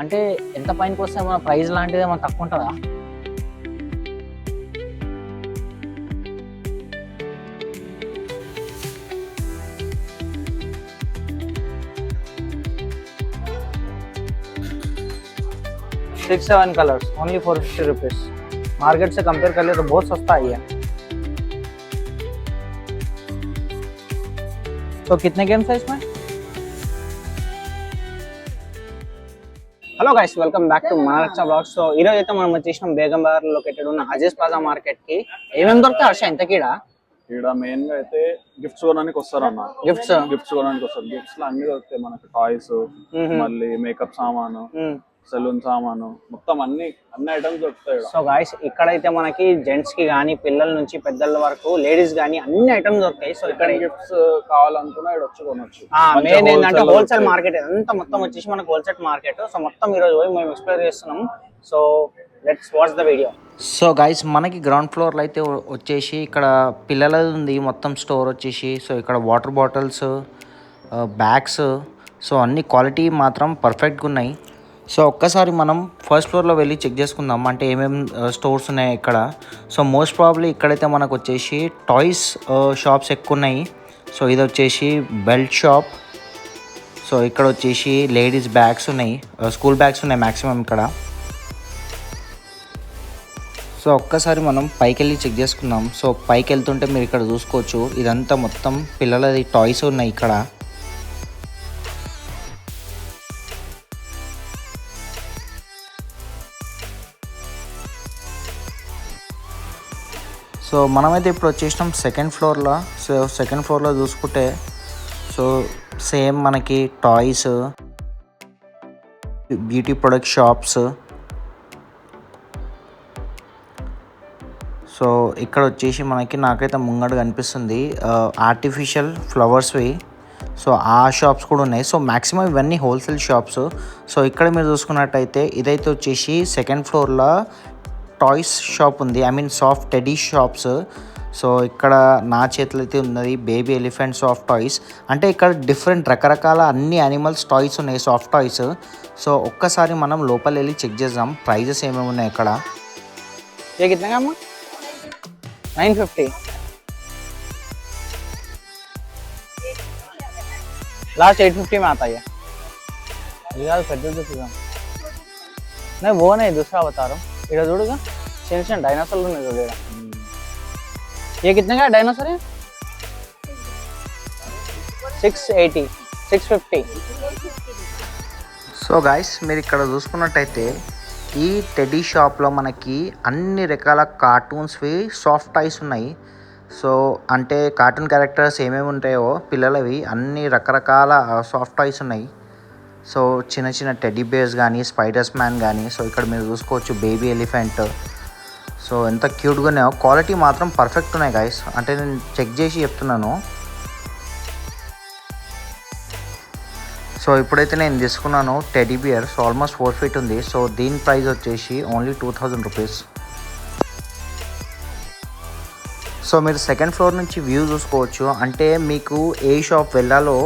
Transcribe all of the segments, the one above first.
అంటే ఎంత పైనకి వస్తే మన ప్రైస్ లాంటిది ఏమైనా తక్కువ ఉంటుందా? Six seven colours only 450 rupees. Market से कंपेयर कर ले तो बहुत सस्ता ही है। तो कितने गेम्स है इसमें? Hello guys, welcome back to మన రచ్చ బ్లాగ్స్। సో ఈ రోజు అయితే మనం వచ్చేసినాం బేగం బజార్ లొకేటెడ్ ఉన్న అజీజ్ ప్లాజా మార్కెట్ కి। ఏమేమి దొరుకుతాయి హర్ష ఇంతకీడా? ఇక్కడ మెయిన్ గా అయితే గిఫ్ట్స్ కొనడానికి వస్తారు అన్న. గిఫ్ట్స్ కొనడానికి వస్తారు. గిఫ్ట్స్ లో అన్ని దొరుకుతాయి మనకి, టాయ్స్, మళ్ళీ మేకప్ సామాను, సెలూన్ సామాను, మొత్తం అన్ని ఐటమ్స్ దొరుకుతాయి. సో గైస్ ఇక్కడైతే మనకి జెంట్స్ కి గానీ పిల్లల నుంచి పెద్దల వరకు లేడీస్ గానీ అన్ని ఐటమ్స్ దొరుకుతాయి। సో ఇక్కడ గిఫ్ట్స్ కావాలనుకున్నా ఇక్కడ వచ్చి కొనొచ్చు। మెయిన్ ఏంటంటే హోల్సేల్ మార్కెట్, అంతా మొత్తం వచ్చేసి మనకు హోల్సేల్ మార్కెట్। సో మొత్తం ఈ రోజు పోయి మేము ఎక్స్ప్లోర్ చేస్తున్నాం। So let's watch the video. So guys మనకి గ్రౌండ్ ఫ్లోర్లో అయితే వచ్చేసి ఇక్కడ పిల్లలది ఉంది మొత్తం స్టోర్ వచ్చేసి। సో ఇక్కడ వాటర్ బాటిల్స్, బ్యాగ్స్, సో అన్ని క్వాలిటీ మాత్రం పర్ఫెక్ట్గా ఉన్నాయి। సో ఒక్కసారి మనం ఫస్ట్ ఫ్లోర్లో వెళ్ళి చెక్ చేసుకుందాం అంటే ఏమేమి స్టోర్స్ ఉన్నాయి ఇక్కడ। సో మోస్ట్ ప్రాబ్లీ ఇక్కడైతే మనకు వచ్చేసి టాయ్స్ షాప్స్ ఎక్కువ ఉన్నాయి। సో ఇది వచ్చేసి బెల్ట్ షాప్। సో ఇక్కడ వచ్చేసి లేడీస్ బ్యాగ్స్ ఉన్నాయి, స్కూల్ బ్యాగ్స్ ఉన్నాయి మ్యాక్సిమం ఇక్కడ। సో ఒక్కసారి మనం పైకి వెళ్ళి చెక్ చేసుకుందాం। సో పైకి వెళ్తుంటే మీరు ఇక్కడ చూసుకోవచ్చు, ఇదంతా మొత్తం పిల్లలది టాయ్స్ ఉన్నాయి ఇక్కడ। సో మనమైతే ఇప్పుడు వచ్చేసినాం సెకండ్ ఫ్లోర్లో। సో సెకండ్ ఫ్లోర్లో చూసుకుంటే సో సేమ్ మనకి toys, beauty product shops. So ఇక్కడ వచ్చేసి నాకైతే ముంగడు కనిపిస్తుంది ఆర్టిఫిషియల్ ఫ్లవర్స్వి। సో ఆ షాప్స్ కూడా ఉన్నాయి। సో మ్యాక్సిమం ఇవన్నీ హోల్సేల్ షాప్స్। సో ఇక్కడ మీరు చూసుకున్నట్టయితే ఇదైతే వచ్చేసి సెకండ్ ఫ్లోర్లో టాయ్స్ షాప్ ఉంది, I mean soft teddy shops. So ఇక్కడ నా చేతిలో అయితే ఉన్నది బేబీ ఎలిఫెంట్ సాఫ్ట్ టాయ్స్, అంటే ఇక్కడ డిఫరెంట్ రకరకాల అన్ని యానిమల్స్ టాయ్స్ ఉన్నాయి, సాఫ్ట్ టాయ్స్। సో ఒక్కసారి మనం లోపల వెళ్ళి చెక్ చేద్దాం ప్రైజెస్ ఏమేమి ఉన్నాయి ఇక్కడ। ये कितने का अम्मा? 950। लास्ट 850 में आता है यार। नहीं वो नहीं, दूसरा बता रहा हूँ। इधर जोड़ूगा चिन्न डायनासोर नहीं। ये कितने का डायनासोर है? 680, 650। సో గైస్ మీరు ఇక్కడ చూసుకున్నట్టయితే ఈ టెడీ షాప్లో మనకి అన్ని రకాల కార్టూన్స్వి సాఫ్ట్ టాయ్స్ ఉన్నాయి। సో అంటే కార్టూన్ క్యారెక్టర్స్ ఏమేమి ఉంటాయో పిల్లలవి అన్ని రకరకాల సాఫ్ట్ టాయ్స్ ఉన్నాయి। సో చిన్న చిన్న టెడ్డీ బేర్స్ కానీ, స్పైడర్స్ మ్యాన్ కానీ, సో ఇక్కడ మీరు చూసుకోవచ్చు బేబీ ఎలిఫెంట్। సో ఎంత క్యూట్గా ఉన్నాయో, క్వాలిటీ మాత్రం పర్ఫెక్ట్ ఉన్నాయి గైస్, అంటే నేను చెక్ చేసి చెప్తున్నాను। సో ఇప్పుడైతే నేను తీసుకున్నాను teddy bear. So almost 4 feet ఉంది। సో దీని ప్రైస్ వచ్చేసి ఓన్లీ 2000 రూపీస్। సో మీరు సెకండ్ ఫ్లోర్ నుంచి వ్యూ చూసుకోవచ్చు, అంటే మీకు ఏ షాప్ వెళ్ళాలో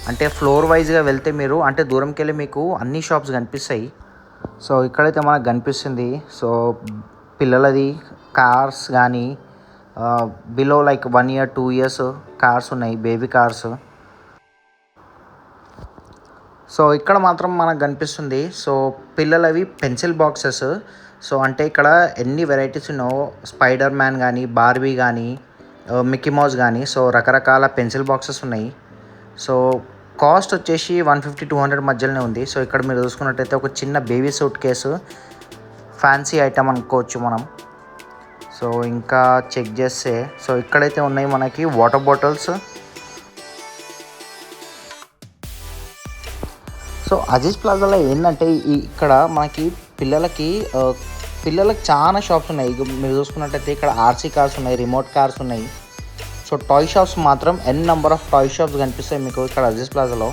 అంటే ఫ్లోర్ వైజ్గా వెళ్తే మీరు అంటే దూరంకి వెళ్ళి మీకు అన్ని షాప్స్ కనిపిస్తాయి। సో ఇక్కడైతే మనకు కనిపిస్తుంది సో పిల్లలది కార్స్ కానీ below like 1 year 2 years cars ఉన్నాయి, బేబీ కార్స్। సో ఇక్కడ మాత్రం మనకు కనిపిస్తుంది సో పిల్లలవి పెన్సిల్ బాక్సెస్। సో అంటే ఇక్కడ ఎన్ని వెరైటీస్ ఉన్నాయో, స్పైడర్ మ్యాన్ కానీ, బార్బీ కానీ, మిక్కీ మౌస్ కానీ, సో రకరకాల పెన్సిల్ బాక్సెస్ ఉన్నాయి। సో కాస్ట్ వచ్చేసి 150-200 మధ్యలోనే ఉంది। సో ఇక్కడ మీరు చూసుకున్నట్టయితే ఒక చిన్న baby suit case, fancy item అనుకోవచ్చు మనం। సో ఇంకా చెక్ చేస్తే సో ఇక్కడైతే ఉన్నాయి మనకి వాటర్ బాటిల్స్। సో అజీజ్ ప్లాజాలో ఏంటంటే ఇక్కడ మనకి పిల్లలకి చాలా షాప్స్ ఉన్నాయి। మీరు చూసుకున్నట్టయితే ఇక్కడ ఆర్సీ కార్స్ ఉన్నాయి, రిమోట్ కార్స్ ఉన్నాయి। సో టాయ్ షాప్స్ మాత్రం నెంబర్ ఆఫ్ టాయ్ షాప్స్ కనిపిస్తాయి మీకు ఇక్కడ అజీజ్ ప్లాజాలో।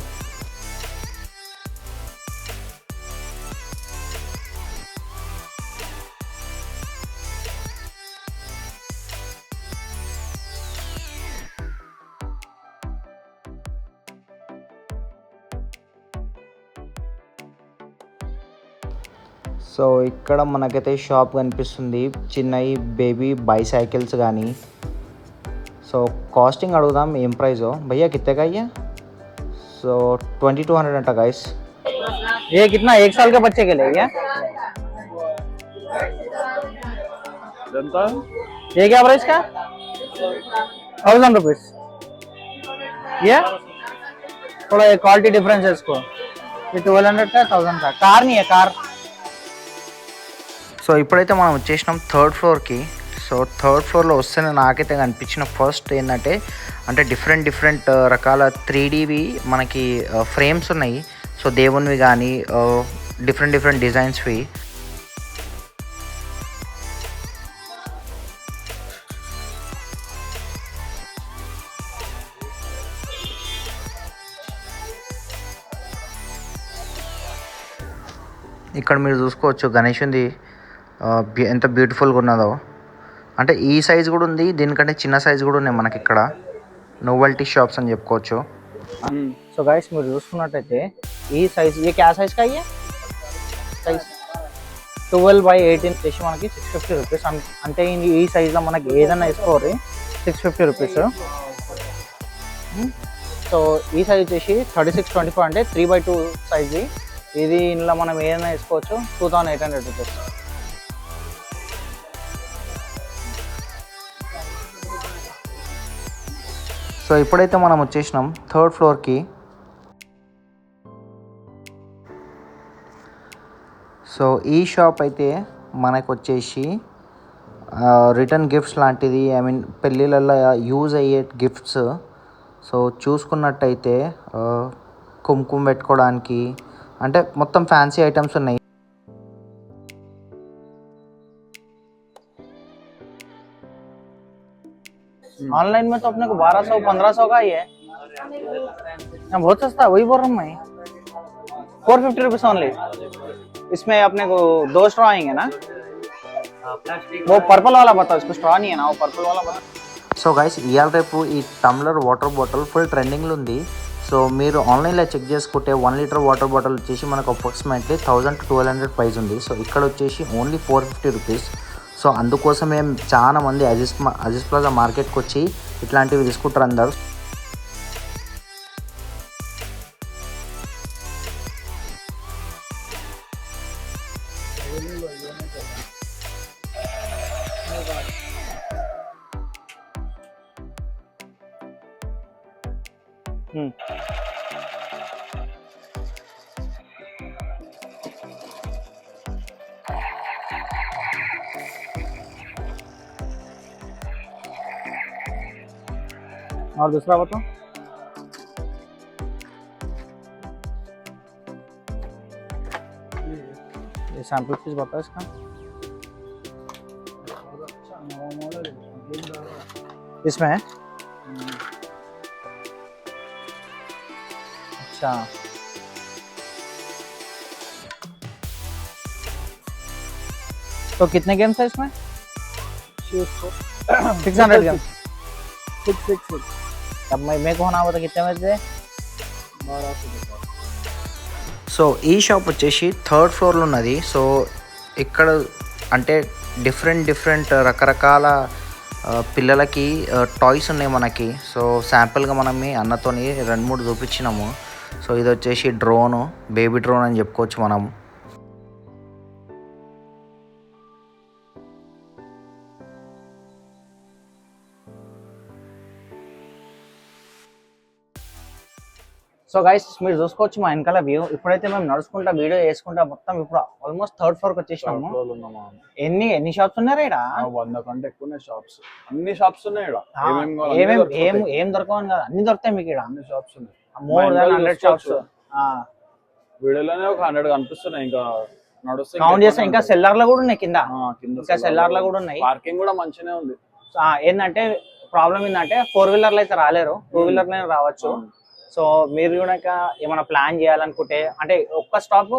సో ఇక్కడ మనకైతే షాప్ కనిపిస్తుంది, చిన్నవి బేబీ బైసైకిల్స్ కానీ. సో కాస్టింగ్ అడుగుదాం ఏం ప్రైజో. భయ్యా కిత్తేగా అయ్యా? సో 2200 అంట गाइस. ये कितना 1 साल के बच्चे के लिए क्या? ఇదంతా ये क्या प्राइस का? 1000 रुपीज. ये थोड़ा क्वालिटी डिफरेंस है इसको. ये 1200 का 1000 का. कार नहीं है कार. సో ఇప్పుడైతే మనం వచ్చేసినాం థర్డ్ ఫ్లోర్కి. సో థర్డ్ ఫ్లోర్లో వస్తేనే నాకైతే కనిపించిన ఫస్ట్ ఏంటంటే అంటే డిఫరెంట్ రకాల 3Dవి మనకి ఫ్రేమ్స్ ఉన్నాయి. సో దేవునివి కానీ డిఫరెంట్ డిజైన్స్వి. ఇక్కడ మీరు చూసుకోవచ్చు గణేషుంది ఎంత బ్యూటిఫుల్గా ఉన్నదో. అంటే ఈ సైజ్ కూడా ఉంది, దీనికంటే చిన్న సైజ్ కూడా ఉన్నాయి మనకి ఇక్కడ. నోవెల్టీ షాప్స్ అని చెప్పుకోవచ్చు. సో गाइस మీరు చూసుకున్నట్టయితే ఈ సైజ్ ये क्या साइज का है? సైజ్ 12/18 చేసి మనకి 650 రూపీస్. అంటే ఈ సైజ్లో మనకి ఏదైనా వేసుకోవాలి 650 రూపీస్. సో ఈ సైజ్ వచ్చేసి 3624 అంటే 3/2 సైజ్. ఇది ఇందులో మనం ఏదైనా వేసుకోవచ్చు 2800 రూపీస్. సో ఇప్పుడైతే మనం వచ్చేసినాం థర్డ్ ఫ్లోర్కి. సో ఈ షాప్ అయితే మనకు వచ్చేసి రిటర్న్ గిఫ్ట్స్ లాంటిది, ఐ మీన్ పెళ్ళిళ్ళల్లో యూజ్ అయ్యే గిఫ్ట్స్. సో చూసుకున్నట్టయితే కుంకుమ పెట్టుకోవడానికి అంటే మొత్తం ఫ్యాన్సీ ఐటమ్స్ ఉన్నాయి. ऑनलाइन में तो अपने को 1200-1500 का ही है. बहुत सस्ता है, वही बोल रहा हूँ मैं. 450 रुपीज ओनली. इसमें अपने को 2 स्ट्रॉ आएंगे ना. वो पर्पल वाला बताओ, इसको स्ट्रॉ नहीं है ना, वो पर्पल वाला बताओ. సో గైస్ ఇవాళ రేపు ఈ టమ్లర్ వాటర్ బాటిల్ ఫుల్ ట్రెండింగ్లో ఉంది. సో మీరు ఆన్లైన్లో చెక్ చేసుకుంటే 1 లీటర్ వాటర్ బాటిల్ వచ్చేసి మనకు అప్రాక్సిమేట్లీ 1000 to 1200 ప్రైస్ ఉంది. సో ఇక్కడ వచ్చేసి ఓన్లీ 450 రూపీస్. సో అందుకోసమే చాలా మంది అజిస్ ప్లాజా మార్కెట్కి వచ్చి ఇట్లాంటివి తీసుకుంటారు అందరు. और दूसरा बताओ. ये सैंपल पीस बताओ इसका. इसमें है? अच्छा. तो कितने गेम्स है इसमें? 600 गेम्स. 666. अब मैं को होना बता कितने में से? 1200. సో ఈ షాప్ వచ్చేసి థర్డ్ ఫ్లోర్లో ఉన్నది. సో ఇక్కడ అంటే డిఫరెంట్ రకరకాల పిల్లలకి టాయ్స్ ఉన్నాయి మనకి. సో శాంపుల్గా మనం అన్నతోని 2-3 చూపించినాము. సో ఇది వచ్చేసి డ్రోను, బేబీ డ్రోన్ అని చెప్పుకోవచ్చు మనం. సో గైస్ మీరు చూసుకోవచ్చు మా వెనకాల వ్యూ. ఇప్పుడైతే మేము నడుచుకుంటా వీడియో చేసుకుంటా మొత్తం ఇప్పుడు ఆల్మోస్ట్ థర్డ్ ఫ్లోర్ కి వచ్చేసినాము. ఎన్ని షాప్స్ ఉన్నాయి ఇక్కడ? 100 కంటే ఎక్కువ షాప్స్, అన్ని షాప్స్ ఉన్నాయి ఇక్కడ. ఏం దొరకవని కదా, అన్ని దొరుకుతాయి మీకు ఇక్కడ. అన్ని షాప్స్ ఉన్నాయి, మోర్ దాన్ 100 షాప్స్. వీడియోలోనే ఒక 100 కనిపిస్తున్నాయి. ఇంకా నడుస్తే కౌంట్ చేస్తే ఇంకా సెల్లార్ లో కూడా ఉన్నాయి కింద. ఇంకా సెల్లార్ లో కూడా ఉన్నాయి. పార్కింగ్ కూడా మంచిగానే ఉంది. ఏంటంటే ప్రాబ్లం ఏంటంటే 4 వీలర్లు అయితే రాలేరు, 2 వీలర్లే రావచ్చు. సో మీరు కూడా ఏమైనా ప్లాన్ చేయాలనుకుంటే అంటే ఒక్క స్టాప్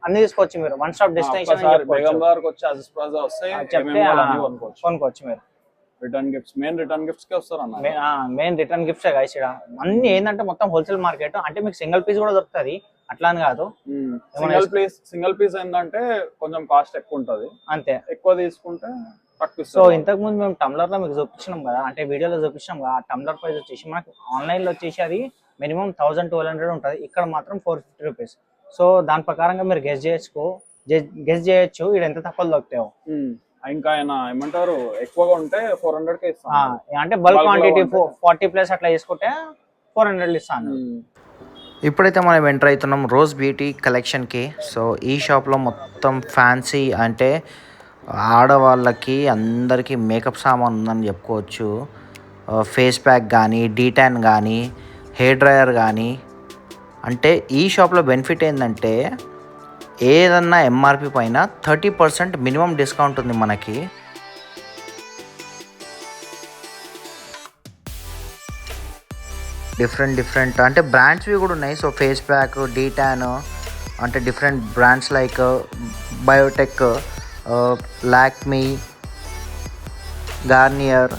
అన్ని తీసుకోవచ్చు మీరు. 1 స్టాప్ డెస్టినేషన్ బేగం బార్కి వచ్చి అజిస్ ప్లాజా వస్తే చెప్తే కొనుక్కోవచ్చు మీరు. రిటర్న్ గిఫ్ట్స్, రిటర్న్ గిఫ్ట్స్ కే వస్తారు అన్న. మెయిన్ రిటర్న్ గిఫ్ట్స్ గైస్ ఇక్కడ అన్ని ఏంటంటే మొత్తం హోల్సేల్ మార్కెట్, అంటే మీకు సింగిల్ పీస్ కూడా దొరుకుతుంది అట్లా అని కాదు. సింగిల్ పీస్ ఏంటంటే కొంచెం కాస్ట్ ఎక్కువ ఉంటది, అంతే. ఎక్కువ తీసుకుంటే తక్కువ. సో ఇంతకు ముందు మేము టమ్లర్ లో మీకు చూపించినాం కదా, అంటే వీడియోలో చూపించినాం కదా, ఆ టమ్లర్ ప్రైస్ వచ్చేసి మనకు ఆన్లైన్ లో వచ్చేసి అది మినిమం 1200 ఉంటుంది, ఇక్కడ మాత్రం 450 రూపీస్. సో దాని ప్రకారంగా మీరు గెస్ చేయొచ్చు ఇక్కడ ఎంత తక్కువ దొరుకుతాయో. ఇంకా ఆయన ఏమంటారు ఎక్కువగా ఉంటే 400 కే ఇస్తాను, అంటే బల్క్ క్వాంటిటీ 40+ అట్లా తీసుకుంటే 400 ఇస్తాను. ఇప్పుడైతే మనం ఎంటర్ అవుతున్నాం రోజ్ బ్యూటీ కలెక్షన్కి. సో ఈ షాప్లో మొత్తం ఫ్యాన్సీ అంటే ఆడవాళ్ళకి అందరికీ మేకప్ సామాన్ ఉందని చెప్పుకోవచ్చు. ఫేస్ ప్యాక్ కానీ, డీటాన్ కానీ, హెయిర్ డ్రయర్ కానీ. అంటే ఈ షాప్లో బెనిఫిట్ ఏంటంటే ఏదన్నా ఎంఆర్పి పైన 30% మినిమం డిస్కౌంట్ ఉంది మనకి. డిఫరెంట్ అంటే బ్రాండ్స్వి కూడా ఉన్నాయి. సో ఫేస్ ప్యాక్, డీటాన్ అంటే different brands like Biotech, Lakme, Garnier,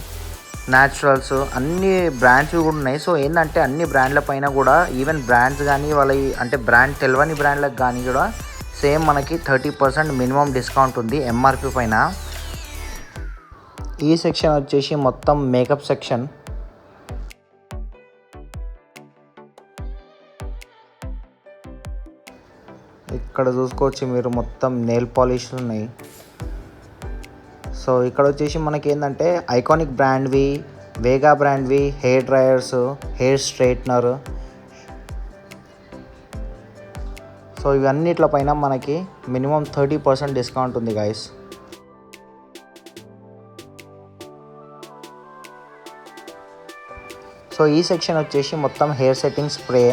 naturals అన్ని బ్రాండ్స్వి కూడా ఉన్నాయి. సో ఏంటంటే అన్ని బ్రాండ్ల పైన కూడా ఈవెన్ బ్రాండ్స్ కానీ వాళ్ళ అంటే బ్రాండ్ తెలియని బ్రాండ్లకు కానీ కూడా సేమ్ మనకి 30% మినిమం డిస్కౌంట్ ఉంది ఎంఆర్పి పైన. ఈ సెక్షన్ వచ్చేసి మొత్తం మేకప్ సెక్షన్. ఇక్కడ చూసుకోవచ్చు మీరు మొత్తం నెయిల్ పాలిష్ ఉన్నాయి. సో ఇక్కడ వచ్చేసి మనకి ఏంటంటే ఐకానిక్ బ్రాండ్వి, వేగా బ్రాండ్వి hair dryers, hair straightener. So ఇవన్నిట్ల పైన మనకి మినిమం 30% డిస్కౌంట్ ఉంది గైస్. సో ఈ సెక్షన్ వచ్చేసి మొత్తం హెయిర్ సెట్టింగ్ స్ప్రే.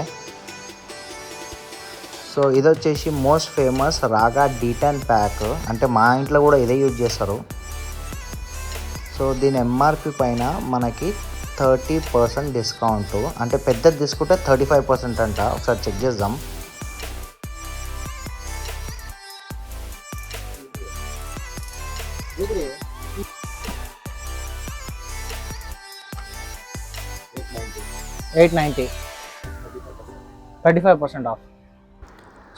సో ఇది వచ్చేసి most famous Raaga detan pack, అంటే మా ఇంట్లో కూడా ఇదే యూజ్ చేస్తారు. సో దీని ఎంఆర్పి పైన మనకి 30% డిస్కౌంట్, అంటే పెద్దది తీసుకుంటే 35% అంట. ఒకసారి చెక్ చేద్దాం. $890, 35% ఆఫ్.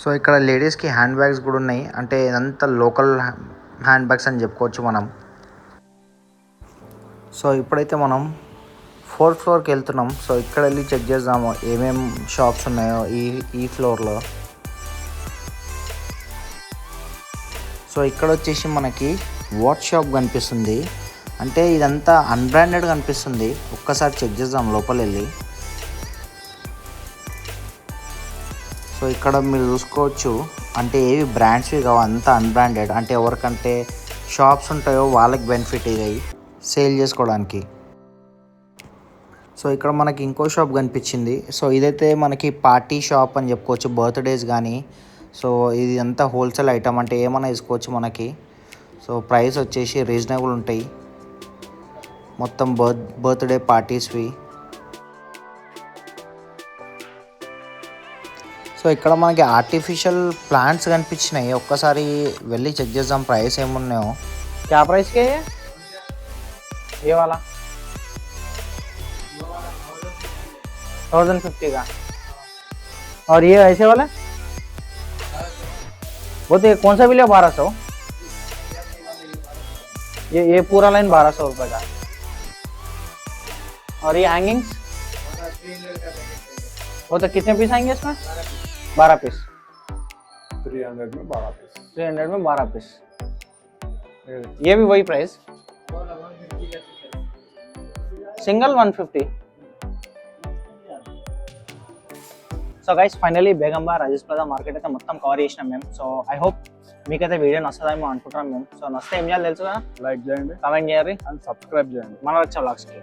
సో ఇక్కడ లేడీస్కి హ్యాండ్ బ్యాగ్స్ కూడా ఉన్నాయి, అంటే ఇదంతా లోకల్ హ్యాండ్ బ్యాగ్స్ అని చెప్పుకోవచ్చు మనం. సో ఇప్పుడైతే మనం 4th ఫ్లోర్కి వెళ్తున్నాం. సో ఇక్కడ వెళ్ళి చెక్ చేద్దాము ఏమేం షాప్స్ ఉన్నాయో ఈ ఫ్లోర్లో. సో ఇక్కడ వచ్చేసి మనకి వాచ్ షాప్ కనిపిస్తుంది, అంటే ఇదంతా అన్బ్రాండెడ్ కనిపిస్తుంది. ఒక్కసారి చెక్ చేద్దాం లోపల వెళ్ళి. సో ఇక్కడ మీరు చూసుకోవచ్చు అంటే ఏవి బ్రాండ్స్వి కావు, అంతా అన్బ్రాండెడ్. అంటే ఎవరికంటే షాప్స్ ఉంటాయో వాళ్ళకి బెనిఫిట్ ఇది సేల్ చేసుకోవడానికి. సో ఇక్కడ మనకి ఇంకో షాప్ కనిపించింది. సో ఇదైతే మనకి పార్టీ షాప్ అని చెప్పుకోవచ్చు, బర్త్డేస్ కానీ. సో ఇది అంతా హోల్సేల్ ఐటమ్, అంటే ఏమైనా తీసుకోవచ్చు మనకి. సో ప్రైస్ వచ్చేసి రీజనబుల్ ఉంటాయి, మొత్తం బర్త్డే పార్టీస్వి. సో ఇక్కడ మనకి ఆర్టిఫిషియల్ ప్లాంట్స్ కనిపించినాయి, ఒక్కసారి వెళ్ళి చెక్ చేద్దాం ప్రైస్ ఏమున్నాయో. क्या प्राइस के है ये वाला? 1050 का. और ये ऐसे वाला वो तो कौन सा भी लिया? 1200. ये पूरा लाइन 1200 रुपए का. और ये हैंगिंग्स वो तो कितने पीस आएंगे इसमें? 12 पीस. 300 में 12 पीस. 300 में 12 पीस. ये भी वही price, single 150. So guys finally Begum Bazar Rajesh plaza market అయితే మొత్తం కవర్ చేసినాం మేము. సో ఐ హోప్ మీకైతే వీడియో నచ్చదేమో అనుకుంటున్నాం మేము. సో నచ్చితే ఏం చేయాలి తెలుసు కదా, లైక్ చేయండి, కామెంట్ చేయండి అండ్ సబ్స్క్రైబ్ చేయండి మన వచ్చే వ్లాగ్స్కి.